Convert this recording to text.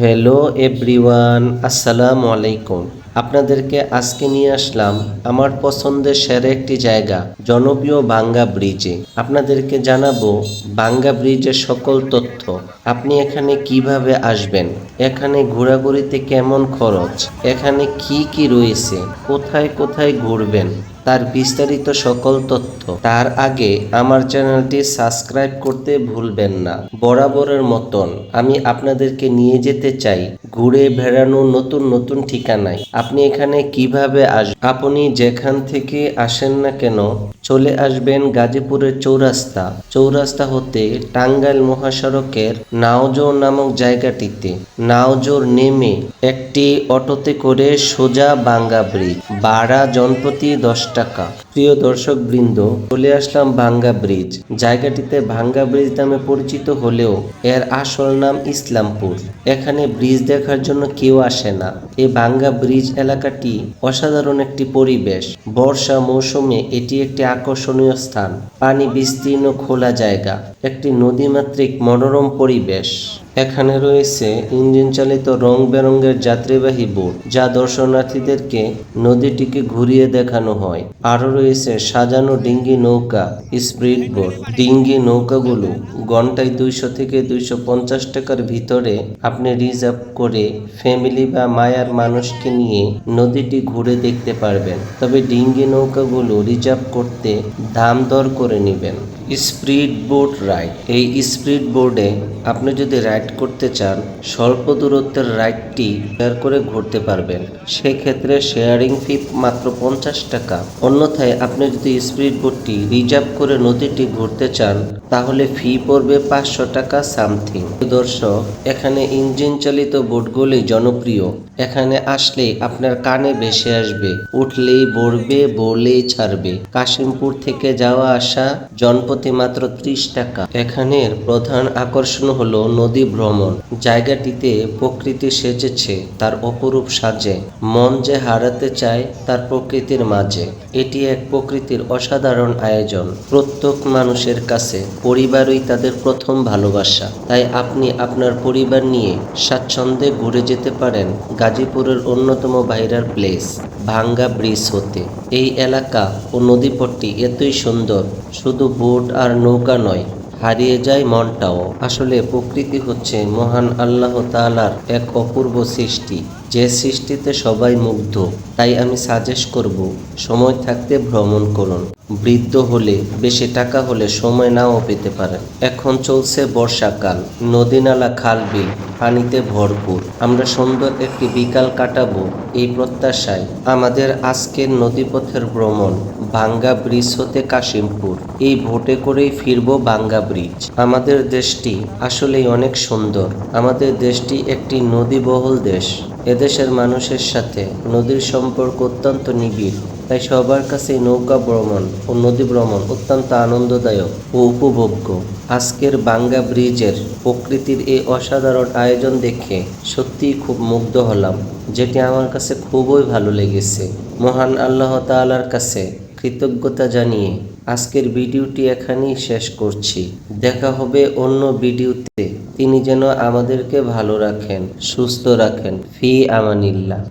Hello everyone, আসসালামু আলাইকুম। আপনাদেরকে আজকে নিয়ে আসলাম আমার পছন্দের সেরা একটি জায়গা, জনপ্রিয় বাঙ্গা ব্রিজে। আপনাদেরকে জানাবো বাঙ্গা ব্রিজের সকল তথ্য। আপনি এখানে কিভাবে আসবেন, এখানে ঘোরাঘুরিতে কেমন খরচ, এখানে কি কি রয়েছে, কোথায় কোথায় ঘুরবেন, তার বিস্তারিত সকল তথ্য। তার আগে আমার চ্যানেলটি সাবস্ক্রাইব করতে ভুলবেন না। বরাবরের মতন আমি আপনাদেরকে নিয়ে যেতে চাই ঘুরে বেড়ানো নতুন নতুন ঠিকানায়। আপনি এখানে কিভাবে আসবেন? আপনি যেখান থেকে আসেন না কেন চলে আসবেন গাজীপুরের চৌরাস্তা হতে টাঙ্গাইল মহাসড়কের নাওজোর নামক জায়গাটিতে। নাওজোর নেমে একটি অটোতে করে সোজা বাঙ্গা ব্রিজ, ভাড়া জনপ্রতি 10 টাকা। প্রিয় দর্শক বৃন্দ, চলে আসলাম ভাঙ্গা ব্রিজ। জায়গাটিতে ভাঙ্গা ব্রিজ নামে পরিচিত হলেও এর আসল নাম ইসলামপুর। এখানে ব্রিজ দেখার জন্য কেউ আসে না। এই ভাঙ্গা ব্রিজ এলাকাটি অসাধারণ একটি পরিবেশ। বর্ষা মৌসুমে এটি একটি আকর্ষণীয় স্থান। পানি বিস্তীর্ণ খোলা জায়গা, একটি নদীমাতৃক মনোরম পরিবেশ। এখানে রয়েছে ইঞ্জিন চালিত রং বেরঙের যাত্রীবাহী বোট, যা দর্শনার্থীদেরকে নদীটিকে ঘুরিয়ে দেখানো হয়। আরও রয়েছে সাজানো ডিঙ্গি নৌকা, স্পিড বোট। ডিঙ্গি নৌকাগুলো ঘন্টায় 200 থেকে 250 টাকার ভিতরে আপনি রিজার্ভ করে ফ্যামিলি বা মায়ার মানুষকে নিয়ে নদীটি ঘুরে দেখতে পারবেন। তবে ডিঙ্গি নৌকাগুলো রিজার্ভ করতে দাম দর করে নেবেন। Speed boat ride. এই স্পিড বোর্ডে আপনি যদি রাইড করতে চান, স্বল্প দূরত্বের রাইডটি শেয়ার করে ঘুরতে পারবেন। সেক্ষেত্রে শেয়ারিং ফি মাত্র 50 টাকা। অন্যথায় আপনি যদি স্পিড বোটটি রিজার্ভ করে নদীটি ঘুরতে চান, তাহলে ফি পড়বে 500 টাকা সামথিং। দর্শক, এখানে ইঞ্জিন চালিত বোটগুলি জনপ্রিয়। এখানে আসলেই আপনার কানে ভেসে আসবে, উঠলেই বলবে, বলেই ছাড়বে। কাশিমপুর থেকে যাওয়া আসা জনপ্রতি মাত্র 30 টাকা। এখানের প্রধান আকর্ষণ হলো নদী ভ্রমণ। জায়গাটিতে প্রকৃতি সেজেছে তার অপরূপ সাজে। মন যে হারাতে চায় তার প্রকৃতির মাঝে। এটি এক প্রকৃতির অসাধারণ আয়োজন। প্রত্যেক মানুষের কাছে পরিবারই তাদের প্রথম ভালোবাসা। তাই আপনি আপনার পরিবার নিয়ে স্বাচ্ছন্দ্যে ঘুরে যেতে পারেন গাজীপুরের অন্যতম ভাইরাল প্লেস ভাঙ্গা ব্রিজ হতে। এই এলাকা ও নদীপটটি এতই সুন্দর, শুধু বোট আর নৌকা নয়, হারিয়ে যায় মনটাও। আসলে প্রকৃতি হচ্ছে মহান আল্লাহ তাআলার এক অপূর্ব সৃষ্টি, যে সৃষ্টিতে সবাই মুগ্ধ। তাই আমি সাজেস্ট করব, সময় থাকতে ভ্রমণ করুন। বৃদ্ধ হলে, বেশি টাকা হলে সময় নাও পেতে পারেন। এখন চলছে বর্ষাকাল, নদী নালা খাল বিল পানিতে ভরপুর। আমরা সুন্দর একটি বিকাল কাটাবো এই প্রত্যাশায় আমাদের আজকের নদীপথের ভ্রমণ ভাঙ্গা ব্রিজ হতে কাশিমপুর। এই ভোটে করেই ফিরবো ভাঙ্গা ব্রিজ। আমাদের দেশটি আসলেই অনেক সুন্দর। আমাদের দেশটি একটি নদীবহুল দেশ। এদেশের মানুষের সাথে নদীর সম্পর্ক অত্যন্ত নিবিড়। তাই সবার কাছে নৌকা ভ্রমণ ও নদী ভ্রমণ অত্যন্ত আনন্দদায়ক ও উপভোগ্য। আজকের ভাঙ্গা ব্রিজের প্রকৃতির এই অসাধারণ আয়োজন দেখে সত্যিই খুব মুগ্ধ হলাম, যেটি আমার কাছে খুবই ভালো লেগেছে। মহান আল্লাহ তাআলার কাছে কৃতজ্ঞতা জানিয়ে আজকের ভিডিওটি এখানেই শেষ করছি। দেখা হবে অন্য ভিডিওতে। তিনি যেন আমাদেরকে ভালো রাখেন, সুস্থ রাখেন। ফি আমানিল্লাহ।